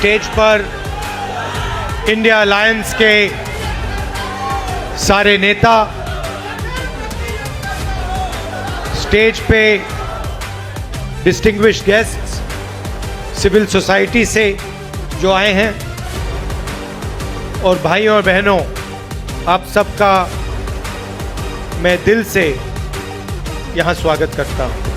Stage पर India alliance के सारे नेता, स्टेज पे डिस्टिंग्विश्ड गेस्ट्स, सिविल सोसाइटी से जो आए हैं, और भाइयों और बहनों, आप सबका मैं दिल से यहाँ स्वागत करता हूँ।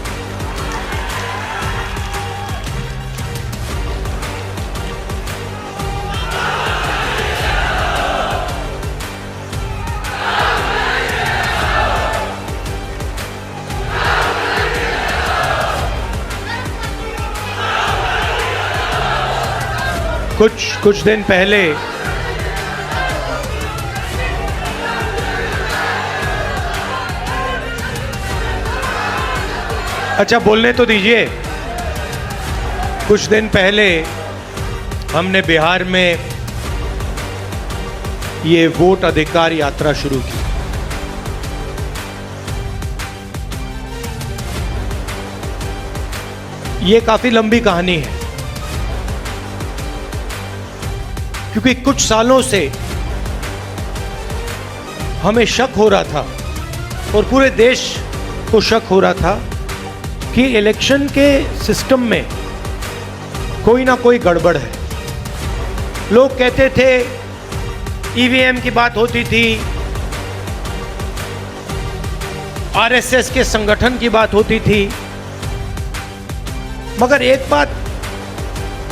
कुछ दिन पहले अच्छा बोलने तो दीजिए। कुछ दिन पहले हमने बिहार में ये वोट अधिकार यात्रा शुरू की। ये काफी लंबी कहानी है, क्योंकि कुछ सालों से हमें शक हो रहा था और पूरे देश को शक हो रहा था कि इलेक्शन के सिस्टम में कोई ना कोई गड़बड़ है। लोग कहते थे ईवीएम की बात होती थी, आरएसएस के संगठन की बात होती थी, मगर एक बात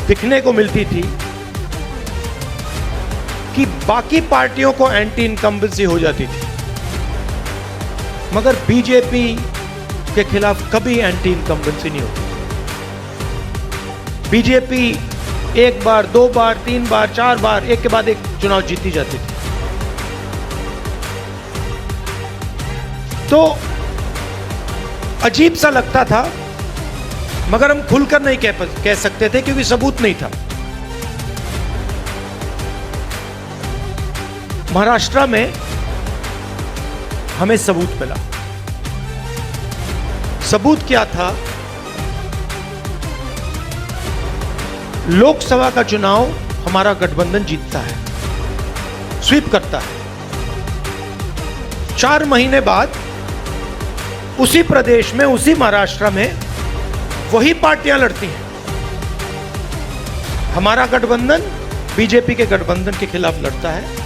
दिखने को मिलती थी कि बाकी पार्टियों को एंटी इनकम्बेंसी हो जाती थी, मगर बीजेपी के खिलाफ कभी एंटी इनकम्बेंसी नहीं होती। बीजेपी एक बार, दो बार, तीन बार, चार बार, एक के बाद एक चुनाव जीती जाती थी। तो अजीब सा लगता था, मगर हम खुलकर नहीं कह सकते थे क्योंकि सबूत नहीं था। महाराष्ट्र में हमें सबूत मिला। सबूत क्या था? लोकसभा का चुनाव हमारा गठबंधन जीतता है, स्वीप करता है। 4 महीने बाद उसी प्रदेश में, उसी महाराष्ट्र में वही पार्टियां लड़ती हैं। हमारा गठबंधन बीजेपी के गठबंधन के खिलाफ लड़ता है।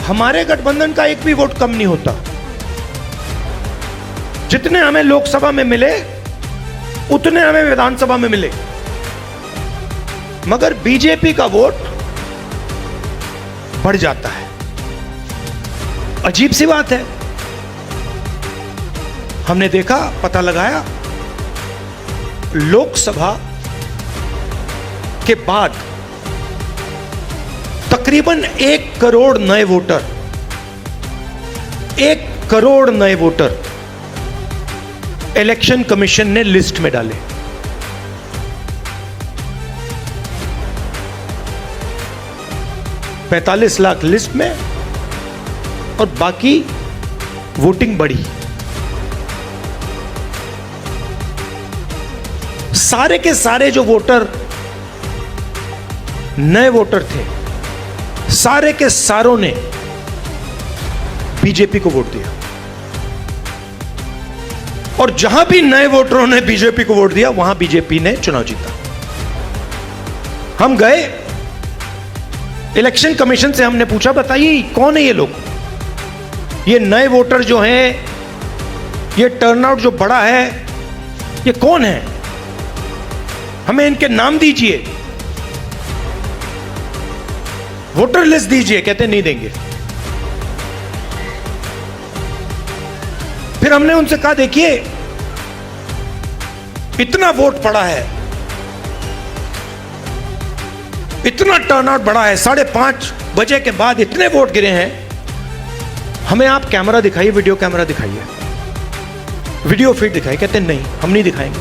हमारे गठबंधन का एक भी वोट कम नहीं होता। जितने हमें लोकसभा में मिले उतने हमें विधानसभा में मिले, मगर बीजेपी का वोट बढ़ जाता है। अजीब सी बात है। हमने देखा, पता लगाया, लोकसभा के बाद तकरीबन 1 करोड़ नए वोटर, 1 करोड़ नए वोटर इलेक्शन कमीशन ने लिस्ट में डाले। $45 लाख लिस्ट में, और बाकी वोटिंग बढ़ी। सारे के सारे जो वोटर, नए वोटर थे, सारे के सारों ने बीजेपी को वोट दिया। और जहां भी नए वोटरों ने बीजेपी को वोट दिया, वहां बीजेपी ने चुनाव जीता। हम गए इलेक्शन कमीशन से, हमने पूछा, बताइए कौन है ये लोग? ये नए वोटर जो हैं, ये टर्नआउट जो बड़ा है, ये कौन है? हमें इनके नाम दीजिए, वोटर लिस्ट दीजिए। कहते नहीं देंगे। फिर हमने उनसे कहा, देखिए इतना वोट पड़ा है, इतना टर्नआउट बढ़ा है, 5:30 बजे के बाद इतने वोट गिरे हैं, हमें आप कैमरा दिखाइए, वीडियो कैमरा दिखाइए, वीडियो फीड दिखाइए। कहते नहीं, हम नहीं दिखाएंगे।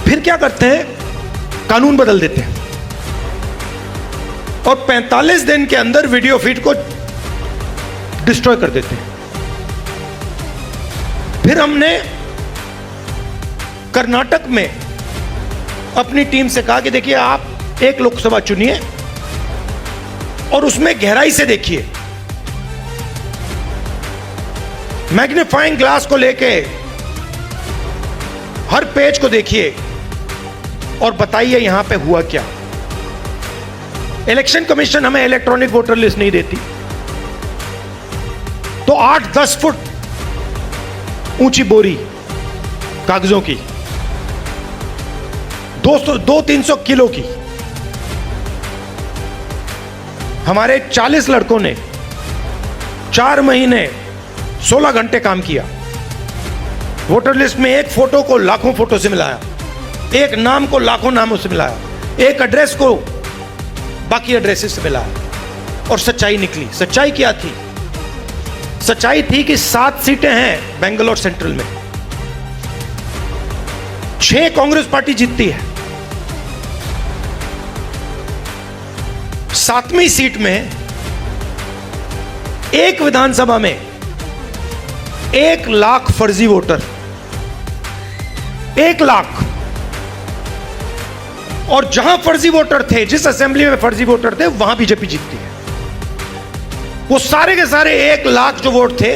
फिर क्या करते हैं? कानून बदल देते हैं और 45 दिन के अंदर वीडियो फीड को डिस्ट्रॉय कर देते हैं। फिर हमने कर्नाटक में अपनी टीम से कहा कि देखिए आप एक लोकसभा चुनिए और उसमें गहराई से देखिए, मैग्नीफाइंग ग्लास को लेके हर पेज को देखिए और बताइए यहां पे हुआ क्या। इलेक्शन कमीशन हमें इलेक्ट्रॉनिक वोटर लिस्ट नहीं देती, तो 8-10 फुट ऊंची बोरी कागजों की, 200-300 किलो की, हमारे 40 लड़कों ने 4 महीने 16 घंटे काम किया। वोटर लिस्ट में एक फोटो को लाखों फोटो से मिलाया, एक नाम को लाखों नामों से मिलाया, एक एड्रेस को बाकी एड्रेसेस से मिलाया और सच्चाई निकली। सच्चाई क्या थी? सच्चाई थी कि 7 सीटें हैं बेंगलोर सेंट्रल में, 6 कांग्रेस पार्टी जीतती है। 7वीं सीट में एक विधानसभा में 1 लाख फर्जी वोटर, 1 लाख। और जहां फर्जी वोटर थे, जिस असेंबली में फर्जी वोटर थे, वहां बीजेपी जीतती है। वो सारे के सारे 1 लाख जो वोट थे,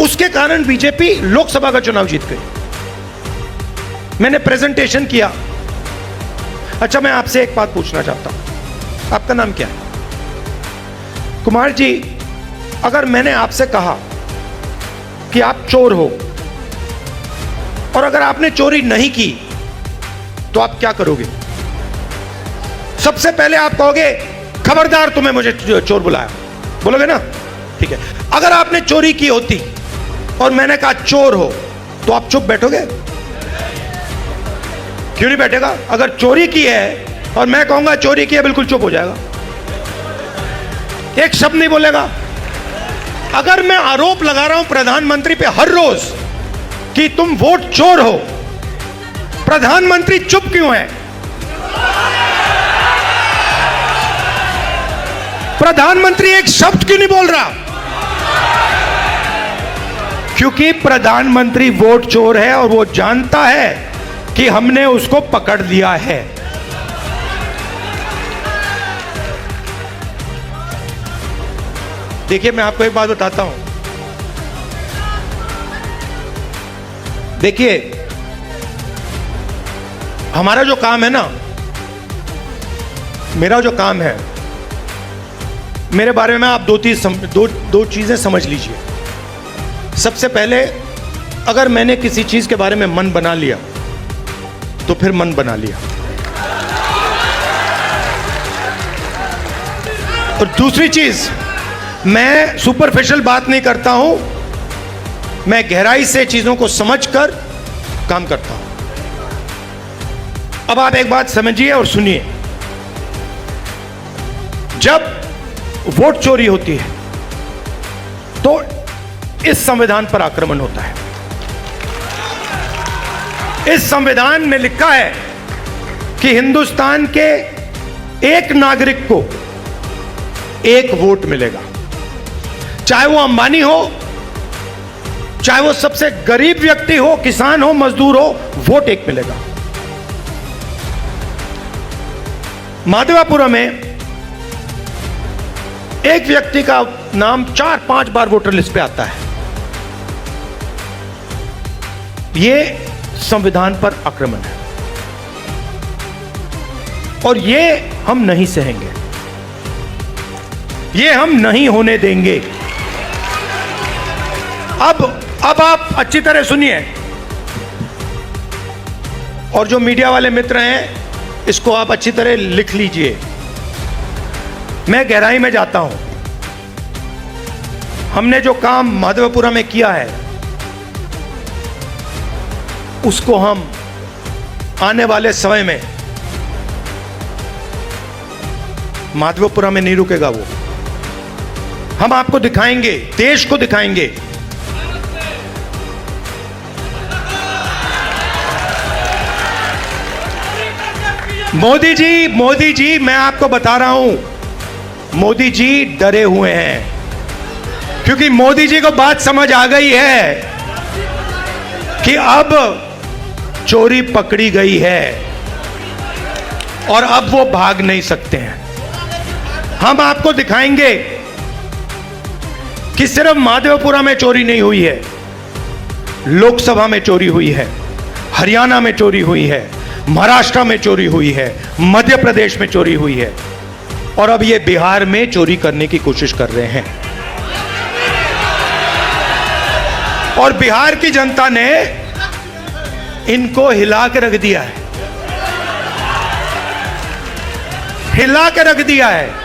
उसके कारण बीजेपी लोकसभा का चुनाव जीत गई। मैंने प्रेजेंटेशन किया। अच्छा, मैं आपसे एक बात पूछना चाहता हूं, आपका नाम क्या है? कुमार जी, अगर मैंने आपसे कहा कि आप चोर हो और अगर आपने चोरी नहीं की तो आप क्या करोगे? सबसे पहले आप कहोगे खबरदार तुम्हें मुझे चोर बुलाया, बोलोगे ना? ठीक है। अगर आपने चोरी की होती और मैंने कहा चोर हो, तो आप चुप बैठोगे? क्यों नहीं बैठेगा? अगर चोरी की है और मैं कहूंगा चोरी की है, बिल्कुल चुप हो जाएगा, एक शब्द नहीं बोलेगा। अगर मैं आरोप लगा रहा हूं प्रधानमंत्री पे हर रोज कि तुम वोट चोर हो, प्रधानमंत्री चुप क्यों है? प्रधानमंत्री एक शब्द क्यों नहीं बोल रहा? क्योंकि प्रधानमंत्री वोट चोर है और वो जानता है कि हमने उसको पकड़ लिया है। देखिए, मैं आपको एक बात बताता हूं। देखिए, हमारा जो काम है ना, मेरा जो काम है, मेरे बारे में आप दो चीजें समझ लीजिए। सबसे पहले, अगर मैंने किसी चीज के बारे में मन बना लिया तो फिर मन बना लिया। और दूसरी चीज, मैं सुपरफिशियल बात नहीं करता हूं, मैं गहराई से चीजों को समझकर काम करता हूं। अब आप एक बात समझिए और सुनिए। जब वोट चोरी होती है तो इस संविधान पर आक्रमण होता है। इस संविधान में लिखा है कि हिंदुस्तान के एक नागरिक को 1 वोट मिलेगा, चाहे वो अंबानी हो, चाहे वो सबसे गरीब व्यक्ति हो, किसान हो, मजदूर हो, वोट 1 मिलेगा। माधवापुरम में एक व्यक्ति का नाम 4-5 बार वोटर लिस्ट पे आता है। यह संविधान पर आक्रमण है और यह हम नहीं सहेंगे, यह हम नहीं होने देंगे। अब आप अच्छी तरह सुनिए, और जो मीडिया वाले मित्र हैं, इसको आप अच्छी तरह लिख लीजिए। मैं गहराई में जाता हूं। हमने जो काम माधवपुरा में किया है, उसको हम आने वाले समय में, माधवपुरा में नहीं रुकेगा वो, हम आपको दिखाएंगे, देश को दिखाएंगे। मोदी जी, मैं आपको बता रहा हूं, मोदी जी डरे हुए हैं, क्योंकि मोदी जी को बात समझ आ गई है कि अब चोरी पकड़ी गई है और अब वो भाग नहीं सकते हैं। हम आपको दिखाएंगे कि सिर्फ माधवपुरा में चोरी नहीं हुई है, लोकसभा में चोरी हुई है, हरियाणा में चोरी हुई है, महाराष्ट्र में चोरी हुई है, मध्य प्रदेश में चोरी हुई है और अब ये बिहार में चोरी करने की कोशिश कर रहे हैं। और बिहार की जनता ने इनको हिला के रख दिया है, हिला के रख दिया है।